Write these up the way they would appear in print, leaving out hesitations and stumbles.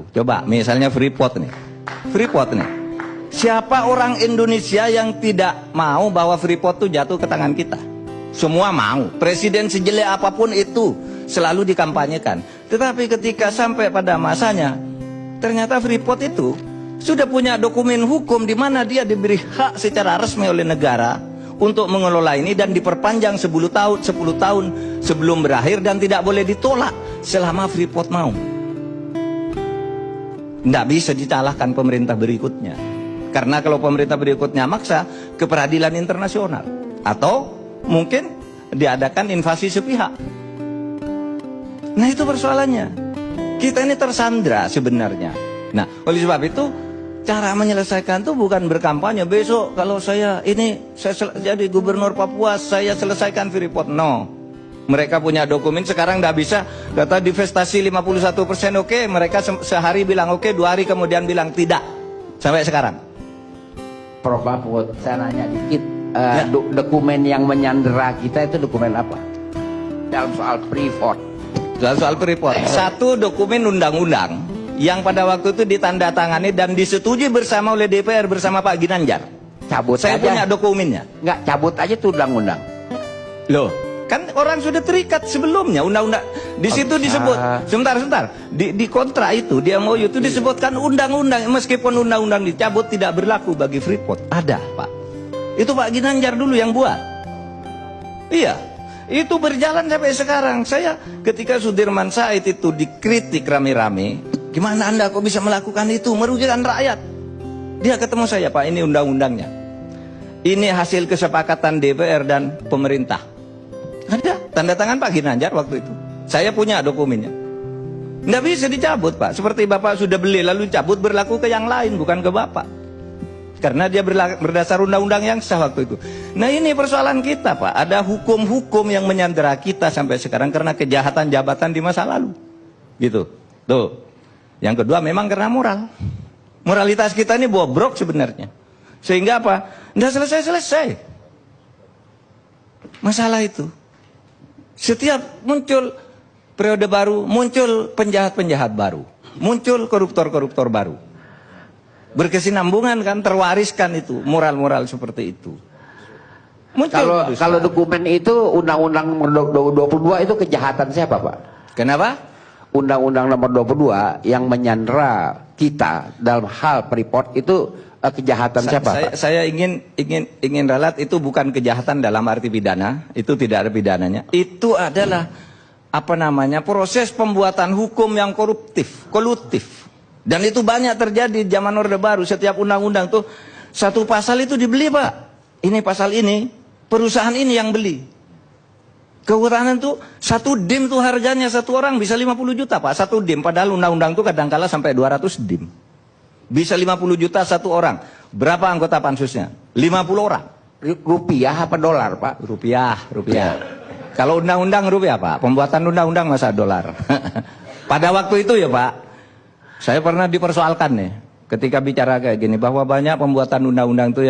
Coba misalnya Freeport nih. Freeport nih. Siapa orang Indonesia yang tidak mau bahwa Freeport itu jatuh ke tangan kita? Semua mau. Presiden sejelek apapun itu selalu dikampanyekan. Tetapi ketika sampai pada masanya, ternyata Freeport itu sudah punya dokumen hukum di mana dia diberi hak secara resmi oleh negara untuk mengelola ini dan diperpanjang 10 tahun sebelum berakhir dan tidak boleh ditolak selama Freeport mau. Tidak bisa disalahkan pemerintah berikutnya. Karena kalau pemerintah berikutnya maksa ke peradilan internasional atau mungkin diadakan invasi sepihak. Nah itu persoalannya. Kita ini tersandra sebenarnya. Nah oleh sebab itu cara menyelesaikan itu bukan berkampanye. Besok kalau saya jadi gubernur Papua, saya selesaikan Freeport. No. Mereka punya dokumen, sekarang tidak bisa data divestasi 51% oke, mereka sehari bilang oke, 2 hari kemudian bilang tidak. Sampai sekarang. Prof Mahfud, saya nanya dikit, dokumen yang menyandera kita itu dokumen apa? Dalam soal Freeport. Soal Freeport. Satu dokumen undang-undang yang pada waktu itu ditandatangani dan disetujui bersama oleh DPR bersama Pak Ginanjar. Cabut saya aja. punya dokumennya. Nggak, cabut aja tuh undang-undang. Loh, kan orang sudah terikat sebelumnya undang-undang. Di situ disebut, sebentar. Di kontra itu, di MOU itu disebutkan undang-undang, meskipun undang-undang dicabut tidak berlaku bagi Freeport. Ada, Pak. Itu Pak Ginanjar dulu yang buat. Iya. Itu berjalan sampai sekarang. Saya ketika Sudirman Said itu dikritik rame-rame, gimana Anda kok bisa melakukan itu, merugikan rakyat? Dia ketemu saya, Pak, ini undang-undangnya. Ini hasil kesepakatan DPR dan pemerintah. Ada tanda tangan Pak Ginanjar waktu itu. Saya punya dokumennya. Nggak bisa dicabut, Pak. Seperti Bapak sudah beli lalu cabut, berlaku ke yang lain, bukan ke Bapak. Karena dia berdasar undang-undang yang sah waktu itu. Nah ini persoalan kita, Pak. Ada hukum-hukum yang menyandera kita sampai sekarang karena kejahatan jabatan di masa lalu. Gitu. Tuh. Yang kedua memang karena moral. Moralitas kita ini bobrok sebenarnya. Sehingga apa? Nggak selesai-selesai masalah itu. Setiap muncul periode baru, muncul penjahat-penjahat baru, muncul koruptor-koruptor baru. Berkesinambungan kan, terwariskan itu, moral-moral seperti itu. Muncul kalau dokumen itu Undang-Undang nomor 22 itu kejahatan siapa, Pak? Kenapa? Undang-Undang nomor 22 yang menyandera kita dalam hal Freeport itu kejahatan siapa? Saya ingin ralat itu bukan kejahatan dalam arti pidana, itu tidak ada pidananya. Itu adalah apa namanya, proses pembuatan hukum yang kolutif. Dan itu banyak terjadi di zaman Orde Baru. Setiap undang-undang tuh satu pasal itu dibeli, Pak. Ini pasal ini, perusahaan ini yang beli. Kehutanan tuh satu dim tuh harganya satu orang bisa 50 juta, Pak. Satu dim, padahal undang-undang tuh kadang-kala sampai 200 dim. Bisa 50 juta satu orang. Berapa anggota pansusnya? 50 orang. Rupiah apa dolar, Pak? Rupiah. Kalau undang-undang rupiah, Pak. Pembuatan undang-undang masa dolar. Pada waktu itu ya, Pak, saya pernah dipersoalkan nih ketika bicara kayak gini bahwa banyak pembuatan undang-undang itu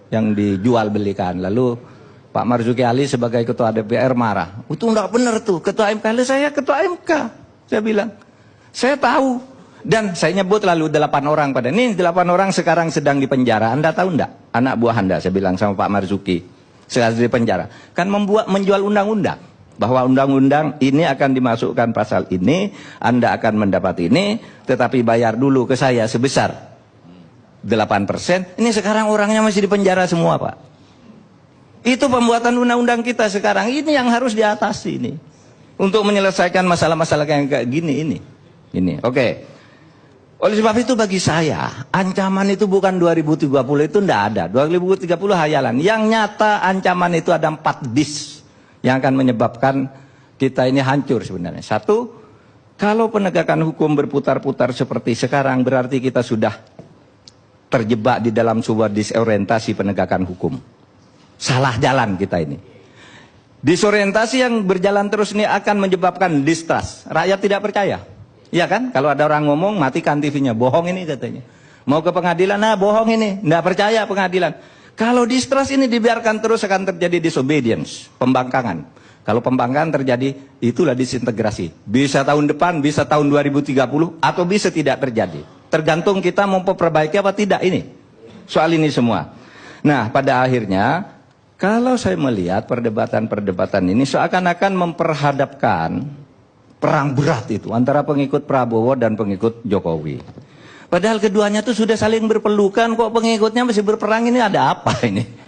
yang dijual belikan. Lalu Pak Marzuki Ali sebagai ketua DPR marah. Itu enggak benar tuh, ketua MK. Saya ketua MK. Saya bilang, saya tahu. Dan saya nyebut lalu 8 orang pada ini 8 orang sekarang sedang di penjara. Anda tahu enggak? Anak buah Anda, saya bilang sama Pak Marzuki, sekarang di penjara. Kan menjual undang-undang bahwa undang-undang ini akan dimasukkan pasal ini, Anda akan mendapat ini, tetapi bayar dulu ke saya sebesar 8%. Ini sekarang orangnya masih di penjara semua, Pak. Itu pembuatan undang-undang kita sekarang. Ini yang harus diatasi ini untuk menyelesaikan masalah-masalah yang kayak gini ini. Oke. Oleh sebab itu bagi saya, ancaman itu bukan 2030 itu enggak ada. 2030 hayalan. Yang nyata ancaman itu ada 4 dis yang akan menyebabkan kita ini hancur sebenarnya. Satu, kalau penegakan hukum berputar-putar seperti sekarang, berarti kita sudah terjebak di dalam sebuah disorientasi penegakan hukum. Salah jalan kita ini. Disorientasi yang berjalan terus ini akan menyebabkan distrust. Rakyat tidak percaya. Iya kan? Kalau ada orang ngomong, matikan TV-nya. Bohong ini katanya. Mau ke pengadilan, nah bohong ini. Nggak percaya pengadilan. Kalau distrust ini dibiarkan terus akan terjadi disobedience, pembangkangan. Kalau pembangkangan terjadi, itulah disintegrasi. Bisa tahun depan, bisa tahun 2030, atau bisa tidak terjadi. Tergantung kita mau memperbaiki apa tidak ini. Soal ini semua. Nah, pada akhirnya, kalau saya melihat perdebatan-perdebatan ini seakan-akan memperhadapkan perang berat itu antara pengikut Prabowo dan pengikut Jokowi. Padahal keduanya itu sudah saling berpelukan, kok pengikutnya masih berperang, ini ada apa ini?